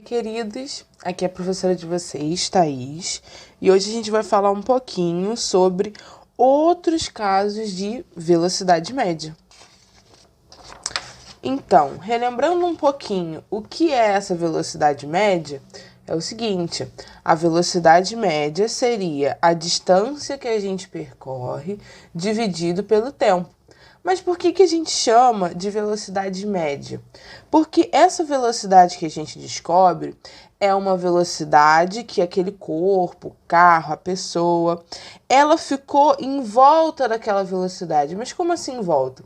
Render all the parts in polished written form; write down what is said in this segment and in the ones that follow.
queridos? Aqui é a professora de vocês, Thaís, e hoje a gente vai falar um pouquinho sobre outros casos de velocidade média. Então, relembrando um pouquinho o que é essa velocidade média, é o seguinte: a velocidade média seria a distância que a gente percorre dividido pelo tempo. Mas por que a gente chama de velocidade média? Porque essa velocidade que a gente descobre é uma velocidade que aquele corpo, o carro, a pessoa, ela ficou em volta daquela velocidade. Mas como assim em volta?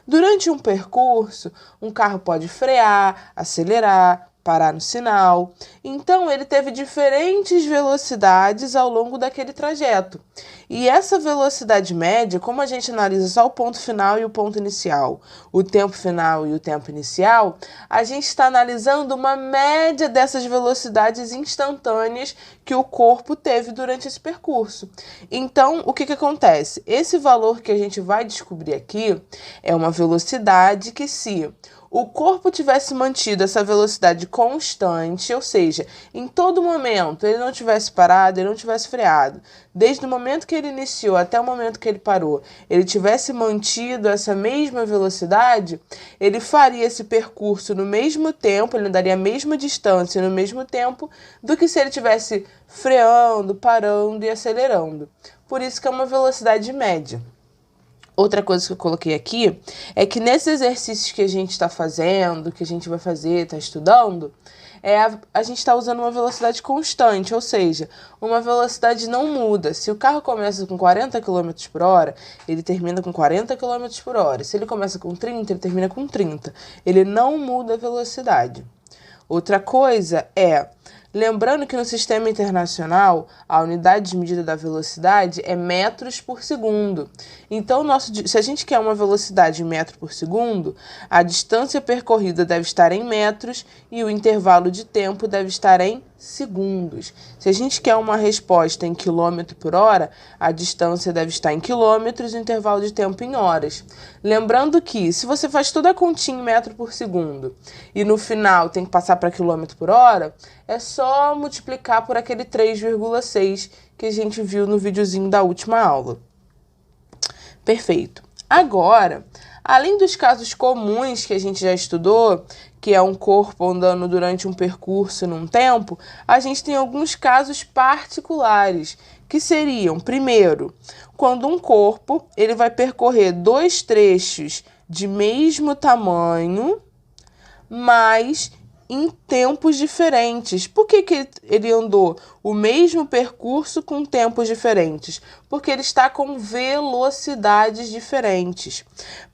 Durante um percurso, um carro pode frear, acelerar, parar no sinal. Então, ele teve diferentes velocidades ao longo daquele trajeto. E essa velocidade média, como a gente analisa só o ponto final e o ponto inicial, o tempo final e o tempo inicial, a gente está analisando uma média dessas velocidades instantâneas que o corpo teve durante esse percurso. Então, o que acontece? Esse valor que a gente vai descobrir aqui é uma velocidade que, se o corpo tivesse mantido essa velocidade constante, ou seja, em todo momento ele não tivesse parado, ele não tivesse freado, desde o momento que ele iniciou até o momento que ele parou, ele tivesse mantido essa mesma velocidade, ele faria esse percurso no mesmo tempo, ele daria a mesma distância no mesmo tempo do que se ele tivesse freando, parando e acelerando. Por isso que é uma velocidade média. Outra coisa que eu coloquei aqui é que nesses exercícios que a gente está fazendo, que a gente vai fazer, está estudando, a gente está usando uma velocidade constante, ou seja, uma velocidade não muda. Se o carro começa com 40 km por hora, ele termina com 40 km por hora. Se ele começa com 30, ele termina com 30. Ele não muda a velocidade. Outra coisa é, lembrando que no sistema internacional, a unidade de medida da velocidade é metros por segundo. Então, se a gente quer uma velocidade em metro por segundo, a distância percorrida deve estar em metros e o intervalo de tempo deve estar em segundos. Se a gente quer uma resposta em quilômetro por hora, a distância deve estar em quilômetros e o intervalo de tempo em horas. Lembrando que, se você faz toda a continha em metro por segundo e no final tem que passar para quilômetro por hora, é só multiplicar por aquele 3,6 que a gente viu no videozinho da última aula. Perfeito. Agora, além dos casos comuns que a gente já estudou, que é um corpo andando durante um percurso num tempo, a gente tem alguns casos particulares, que seriam, primeiro, quando um corpo ele vai percorrer dois trechos de mesmo tamanho, mas em tempos diferentes. Por que ele andou o mesmo percurso com tempos diferentes? Porque ele está com velocidades diferentes.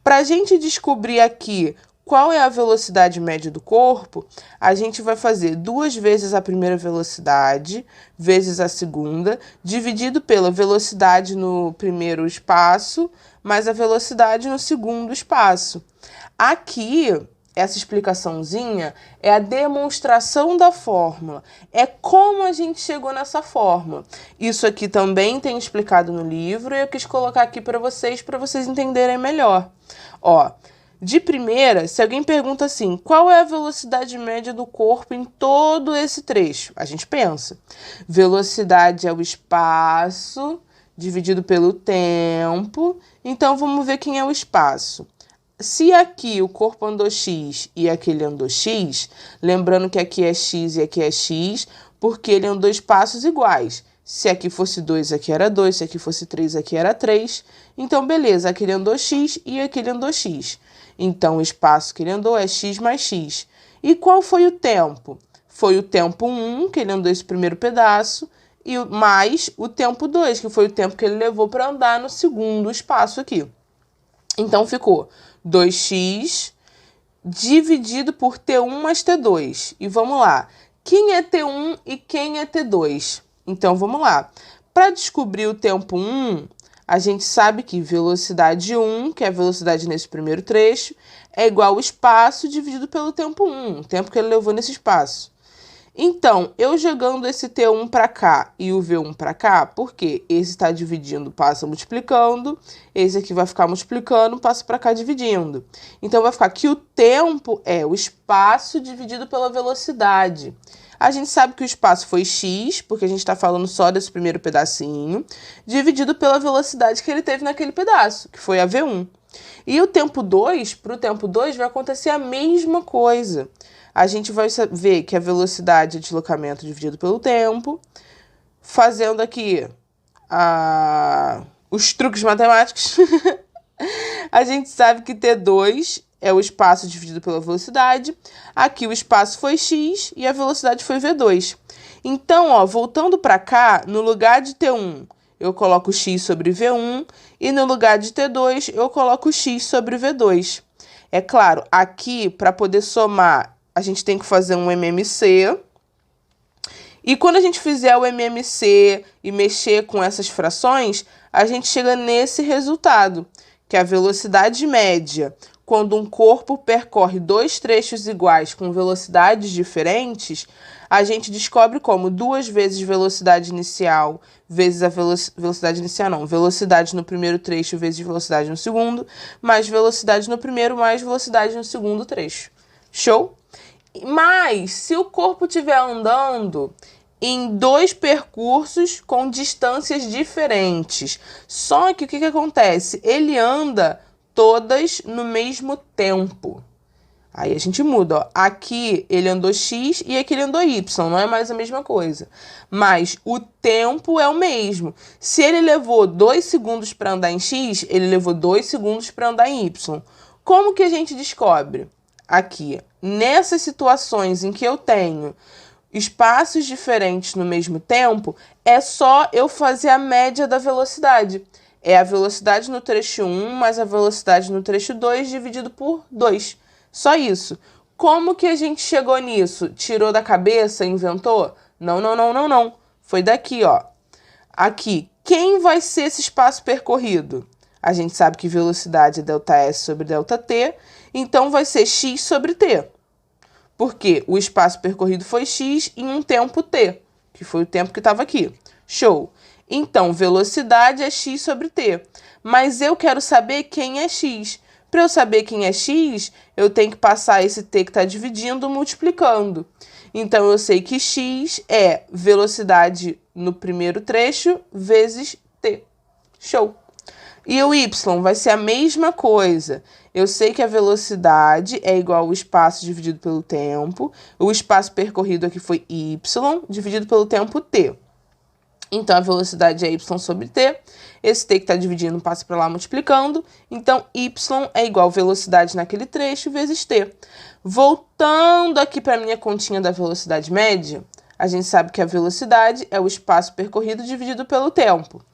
Para a gente descobrir aqui qual é a velocidade média do corpo, a gente vai fazer 2 vezes a primeira velocidade, vezes a segunda, dividido pela velocidade no primeiro espaço, mais a velocidade no segundo espaço. Aqui, essa explicaçãozinha é a demonstração da fórmula. É como a gente chegou nessa fórmula. Isso aqui também tem explicado no livro e eu quis colocar aqui para vocês entenderem melhor. Ó, de primeira, se alguém pergunta assim, qual é a velocidade média do corpo em todo esse trecho? A gente pensa, velocidade é o espaço dividido pelo tempo. Então, vamos ver quem é o espaço. Se aqui o corpo andou x e aquele andou x, lembrando que aqui é x e aqui é x, porque ele andou espaços iguais. Se aqui fosse 2, aqui era 2, se aqui fosse 3, aqui era 3. Então, beleza, aquele andou x e aquele andou x. Então, o espaço que ele andou é x mais x. E qual foi o tempo? Foi o tempo 1, que ele andou esse primeiro pedaço, e mais o tempo 2, que foi o tempo que ele levou para andar no segundo espaço aqui. Então, ficou 2x dividido por T1 mais T2. E vamos lá. Quem é T1 e quem é T2? Então, vamos lá. Para descobrir o tempo 1, a gente sabe que velocidade 1, que é a velocidade nesse primeiro trecho, é igual ao espaço dividido pelo tempo 1, o tempo que ele levou nesse espaço. Então, eu jogando esse T1 para cá e o V1 para cá, porque esse está dividindo, passa multiplicando, esse aqui vai ficar multiplicando, passa para cá dividindo. Então, vai ficar que o tempo é o espaço dividido pela velocidade. A gente sabe que o espaço foi x, porque a gente está falando só desse primeiro pedacinho, dividido pela velocidade que ele teve naquele pedaço, que foi a v1. E o tempo 2, para o tempo 2, vai acontecer a mesma coisa. A gente vai ver que a velocidade de deslocamento dividido pelo tempo, fazendo aqui os truques matemáticos, a gente sabe que T2 é o espaço dividido pela velocidade. Aqui o espaço foi x e a velocidade foi v2. Então, ó, voltando para cá, no lugar de T1, eu coloco x sobre v1 e no lugar de T2, eu coloco x sobre v2. É claro, aqui, para poder somar, a gente tem que fazer um MMC. E quando a gente fizer o MMC e mexer com essas frações, a gente chega nesse resultado, que é a velocidade média. Quando um corpo percorre dois trechos iguais com velocidades diferentes, a gente descobre como 2 vezes velocidade inicial vezes a velocidade inicial, não, velocidade no primeiro trecho vezes velocidade no segundo, mais velocidade no primeiro mais velocidade no segundo trecho. Show? Mas, se o corpo estiver andando em 2 percursos com distâncias diferentes, só que o que acontece? Ele anda todas no mesmo tempo. Aí a gente muda, ó. Aqui ele andou x e aqui ele andou y, não é mais a mesma coisa. Mas o tempo é o mesmo. Se ele levou 2 segundos para andar em x, ele levou 2 segundos para andar em y. Como que a gente descobre? Aqui, nessas situações em que eu tenho espaços diferentes no mesmo tempo, é só eu fazer a média da velocidade. É a velocidade no trecho 1 mais a velocidade no trecho 2 dividido por 2. Só isso. Como que a gente chegou nisso? Tirou da cabeça, inventou? Não, não, não, não, não. Foi daqui, ó. Aqui, quem vai ser esse espaço percorrido? A gente sabe que velocidade é ΔS sobre ΔT, então vai ser x sobre t. Porque o espaço percorrido foi x em um tempo t, que foi o tempo que estava aqui. Show! Então, velocidade é x sobre t. Mas eu quero saber quem é x. Para eu saber quem é x, eu tenho que passar esse t que está dividindo multiplicando. Então, eu sei que x é velocidade no primeiro trecho vezes t. Show! E o y vai ser a mesma coisa. Eu sei que a velocidade é igual ao espaço dividido pelo tempo. O espaço percorrido aqui foi y, dividido pelo tempo t. Então, a velocidade é y sobre t. Esse t que está dividindo passa para lá multiplicando. Então, y é igual a velocidade naquele trecho vezes t. Voltando aqui para a minha continha da velocidade média, a gente sabe que a velocidade é o espaço percorrido dividido pelo tempo.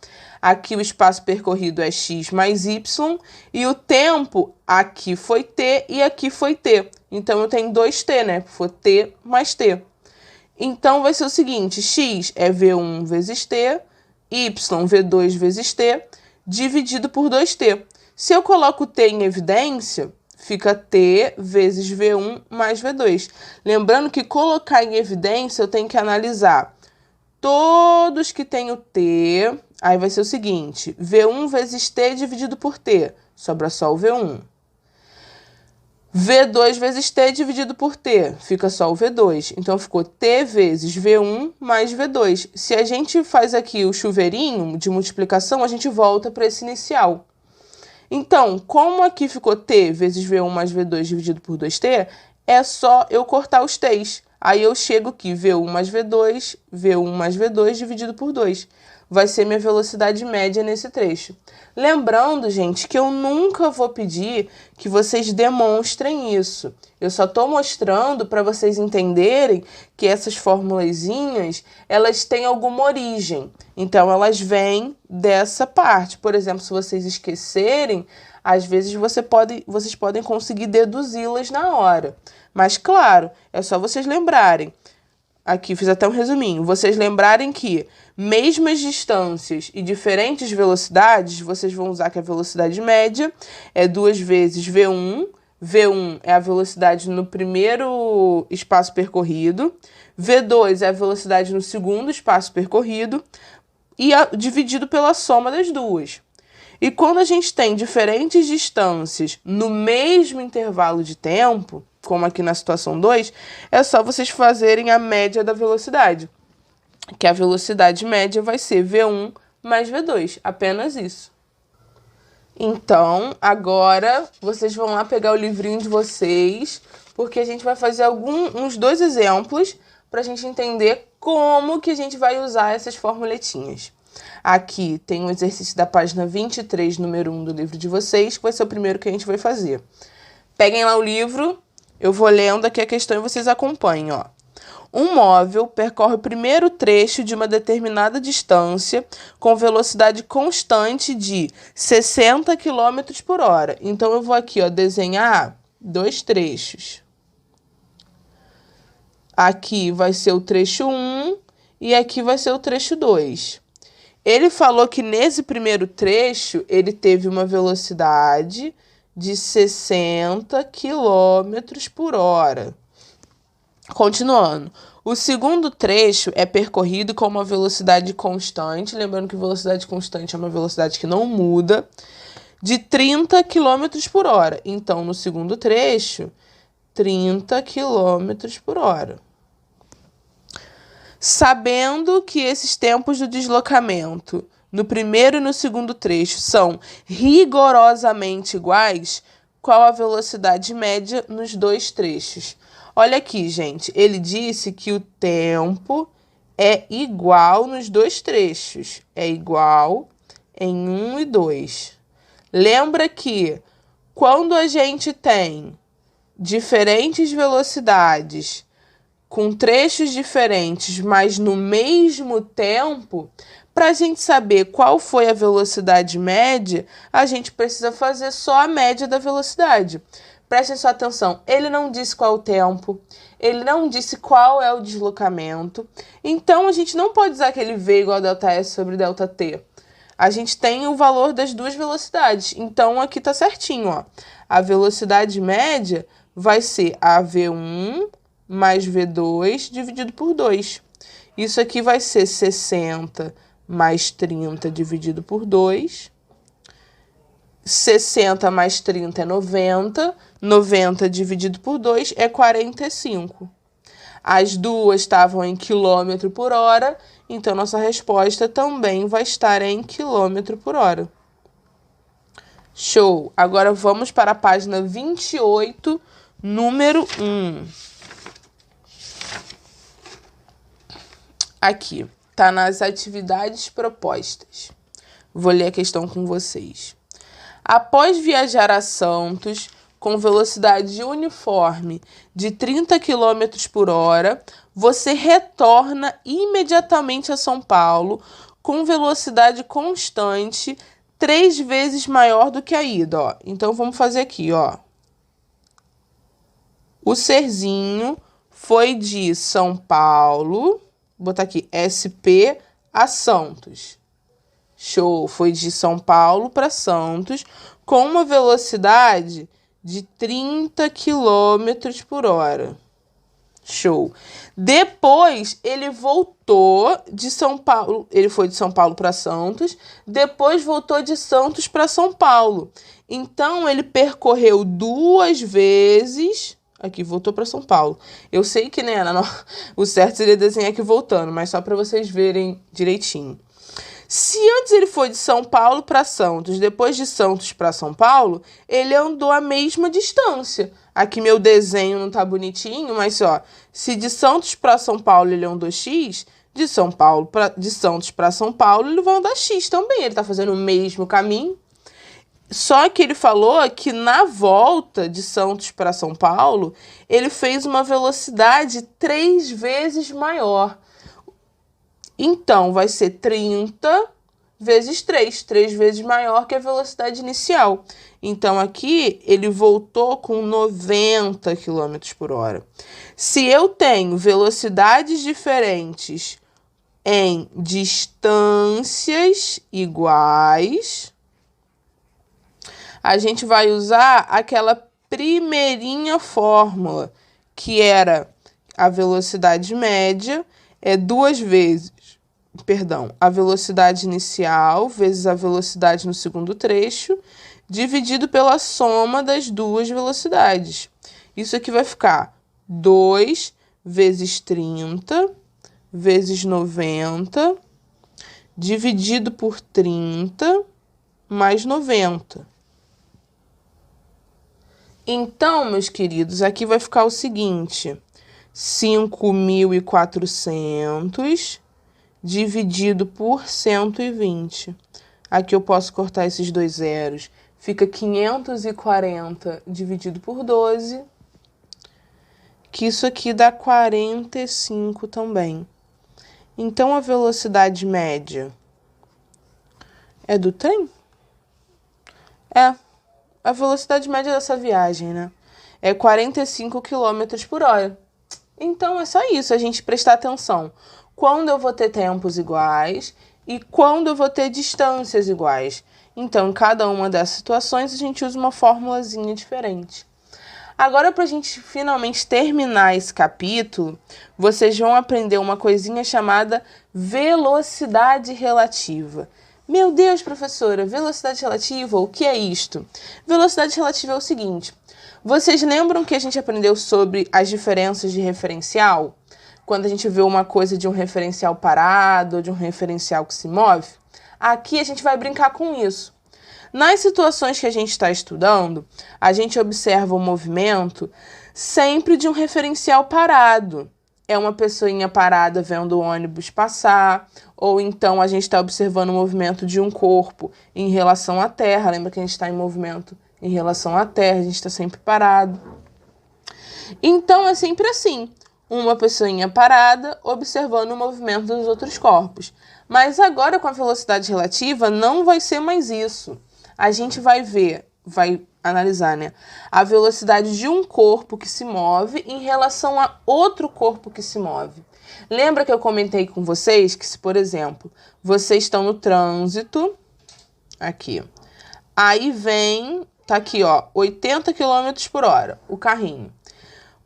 Aqui o espaço percorrido é x mais y e o tempo aqui foi t e aqui foi t. Então, eu tenho 2t, né? Foi t mais t. Então, vai ser o seguinte, x é v1 vezes t, y v2 vezes t, dividido por 2t. Se eu coloco t em evidência, fica t vezes v1 mais v2. Lembrando que colocar em evidência, eu tenho que analisar todos que têm o t. Aí vai ser o seguinte, v1 vezes t dividido por t, sobra só o v1. V2 vezes t dividido por t, fica só o V2. Então, ficou t vezes V1 mais V2. Se a gente faz aqui o chuveirinho de multiplicação, a gente volta para esse inicial. Então, como aqui ficou t vezes V1 mais V2 dividido por 2t, é só eu cortar os t's. Aí eu chego aqui, V1 mais V2, V1 mais V2 dividido por 2. Vai ser minha velocidade média nesse trecho. Lembrando, gente, que eu nunca vou pedir que vocês demonstrem isso. Eu só estou mostrando para vocês entenderem que essas formulazinhas, elas têm alguma origem. Então, elas vêm dessa parte. Por exemplo, se vocês esquecerem, às vezes vocês podem conseguir deduzi-las na hora. Mas, claro, é só vocês lembrarem. Aqui, fiz até um resuminho. Vocês lembrarem que mesmas distâncias e diferentes velocidades, vocês vão usar que a velocidade média é 2 vezes V1. V1 é a velocidade no primeiro espaço percorrido. V2 é a velocidade no segundo espaço percorrido. E dividido pela soma das duas. E quando a gente tem diferentes distâncias no mesmo intervalo de tempo, como aqui na situação 2, é só vocês fazerem a média da velocidade, que a velocidade média vai ser V1 mais V2, apenas isso. Então, agora vocês vão lá pegar o livrinho de vocês, porque a gente vai fazer uns 2 exemplos para a gente entender como que a gente vai usar essas formuletinhas. Aqui tem o exercício da página 23, número 1 do livro de vocês, que vai ser o primeiro que a gente vai fazer. Peguem lá o livro, eu vou lendo aqui a questão e vocês acompanhem, ó. Um móvel percorre o primeiro trecho de uma determinada distância com velocidade constante de 60 km por hora. Então, eu vou aqui, ó, desenhar 2 trechos. Aqui vai ser o trecho 1 e aqui vai ser o trecho 2. Ele falou que nesse primeiro trecho ele teve uma velocidade de 60 km por hora. Continuando, o segundo trecho é percorrido com uma velocidade constante, lembrando que velocidade constante é uma velocidade que não muda, de 30 km por hora. Então, no segundo trecho, 30 km por hora. Sabendo que esses tempos do deslocamento no primeiro e no segundo trecho são rigorosamente iguais, qual a velocidade média nos 2 trechos? Olha aqui, gente, ele disse que o tempo é igual nos 2 trechos, é igual em 1 e 2. Lembra que quando a gente tem diferentes velocidades com trechos diferentes, mas no mesmo tempo, para a gente saber qual foi a velocidade média, a gente precisa fazer só a média da velocidade. Prestem sua atenção, ele não disse qual é o tempo, ele não disse qual é o deslocamento, então a gente não pode usar aquele V igual a ΔS sobre ΔT. A gente tem o valor das 2 velocidades, então aqui tá certinho, ó. A velocidade média vai ser a V1 mais V2 dividido por 2. Isso aqui vai ser 60 mais 30 dividido por 2. 60 mais 30 é 90. 90 dividido por 2 é 45. As duas estavam em quilômetro por hora, então nossa resposta também vai estar em quilômetro por hora. Show! Agora vamos para a página 28, número 1. Aqui, tá nas atividades propostas. Vou ler a questão com vocês. Após viajar a Santos com velocidade uniforme de 30 km por hora, você retorna imediatamente a São Paulo com velocidade constante 3 vezes maior do que a ida, ó. Então, vamos fazer aqui, ó. O serzinho foi de São Paulo, vou botar aqui, SP a Santos. Show, foi de São Paulo para Santos com uma velocidade de 30 km por hora. Show. Depois, ele voltou de São Paulo, ele foi de São Paulo para Santos, depois voltou de Santos para São Paulo. Então, ele percorreu 2 vezes, aqui, voltou para São Paulo. Eu sei que, né, o certo seria desenhar aqui voltando, mas só para vocês verem direitinho. Se antes ele foi de São Paulo para Santos, depois de Santos para São Paulo, ele andou a mesma distância. Aqui meu desenho não tá bonitinho, mas ó, se de Santos para São Paulo ele andou X, de Santos para São Paulo ele vai andar X também. Ele tá fazendo o mesmo caminho. Só que ele falou que na volta de Santos para São Paulo, ele fez uma velocidade 3 vezes maior. Então, vai ser 30 vezes 3, 3 vezes maior que a velocidade inicial. Então, aqui, ele voltou com 90 km por hora. Se eu tenho velocidades diferentes em distâncias iguais, a gente vai usar aquela primeirinha fórmula, que era a velocidade média, é 2 vezes a velocidade inicial vezes a velocidade no segundo trecho, dividido pela soma das duas velocidades. Isso aqui vai ficar 2 vezes 30 vezes 90, dividido por 30 mais 90. Então, meus queridos, aqui vai ficar o seguinte: 5.400 dividido por 120. Aqui eu posso cortar esses dois zeros. Fica 540 dividido por 12, que isso aqui dá 45 também. Então, a velocidade média é do trem? É. A velocidade média dessa viagem, né? É 45 km por hora. Então, é só isso, a gente prestar atenção. Quando eu vou ter tempos iguais e quando eu vou ter distâncias iguais. Então, em cada uma dessas situações, a gente usa uma formulazinha diferente. Agora, para a gente finalmente terminar esse capítulo, vocês vão aprender uma coisinha chamada velocidade relativa. Meu Deus, professora, velocidade relativa, o que é isto? Velocidade relativa é o seguinte: vocês lembram que a gente aprendeu sobre as diferenças de referencial? Quando a gente vê uma coisa de um referencial parado ou de um referencial que se move? Aqui a gente vai brincar com isso. Nas situações que a gente está estudando, a gente observa o movimento sempre de um referencial parado. É uma pessoinha parada vendo o ônibus passar, ou então a gente está observando o movimento de um corpo em relação à Terra. Lembra que a gente está em movimento em relação à Terra, a gente está sempre parado. Então é sempre assim, uma pessoinha parada observando o movimento dos outros corpos. Mas agora com a velocidade relativa não vai ser mais isso. A gente vai analisar, né, a velocidade de um corpo que se move em relação a outro corpo que se move. Lembra que eu comentei com vocês que se, por exemplo, vocês estão no trânsito, aqui, aí vem, tá aqui, ó, 80 km por hora, o carrinho.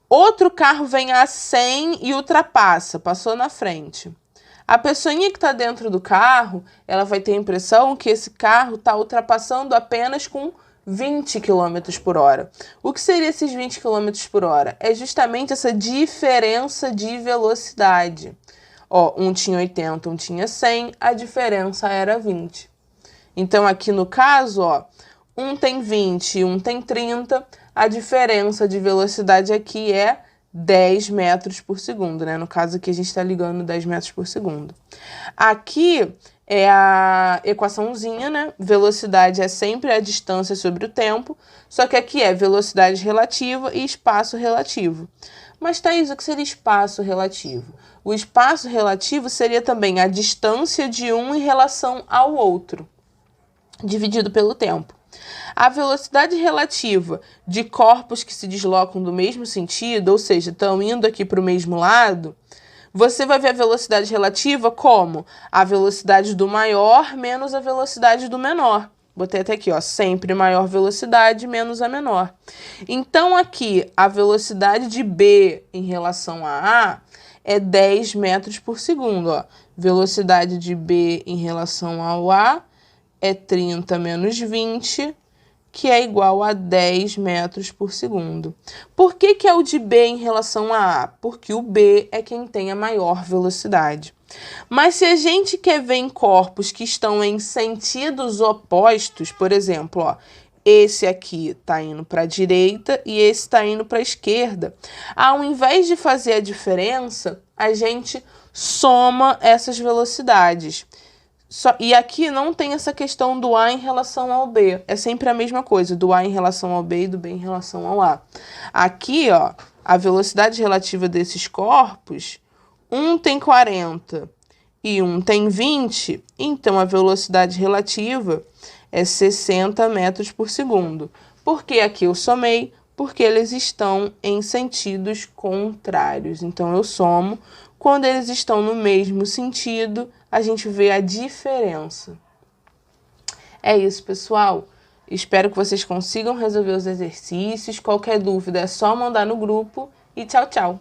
Outro carro vem a 100 e ultrapassa, passou na frente. A pessoinha que está dentro do carro, ela vai ter a impressão que esse carro está ultrapassando apenas com 20 km por hora. O que seria esses 20 km por hora? É justamente essa diferença de velocidade. Ó, um tinha 80, um tinha 100, a diferença era 20. Então, aqui no caso, ó, um tem 20 e um tem 30, a diferença de velocidade aqui é 10 metros por segundo, né? No caso aqui a gente está ligando 10 metros por segundo. Aqui é a equaçãozinha, né? Velocidade é sempre a distância sobre o tempo, só que aqui é velocidade relativa e espaço relativo. Mas, Thaís, o que seria espaço relativo? O espaço relativo seria também a distância de um em relação ao outro, dividido pelo tempo. A velocidade relativa de corpos que se deslocam do mesmo sentido, ou seja, estão indo aqui para o mesmo lado, você vai ver a velocidade relativa como a velocidade do maior menos a velocidade do menor. Botei até aqui, ó, sempre maior velocidade menos a menor. Então, aqui, a velocidade de B em relação a A é 10 metros por segundo. Ó. Velocidade de B em relação ao A é 30 menos 20, que é igual a 10 metros por segundo. Por que é o de B em relação a A? Porque o B é quem tem a maior velocidade. Mas se a gente quer ver em corpos que estão em sentidos opostos, por exemplo, ó, esse aqui está indo para a direita e esse está indo para a esquerda, ao invés de fazer a diferença, a gente soma essas velocidades. E aqui não tem essa questão do A em relação ao B. É sempre a mesma coisa, do A em relação ao B e do B em relação ao A. Aqui, ó, a velocidade relativa desses corpos, um tem 40 e um tem 20, então a velocidade relativa é 60 metros por segundo. Por que aqui eu somei? Porque eles estão em sentidos contrários. Então, eu somo. Quando eles estão no mesmo sentido, a gente vê a diferença. É isso, pessoal. Espero que vocês consigam resolver os exercícios. Qualquer dúvida é só mandar no grupo. E tchau, tchau!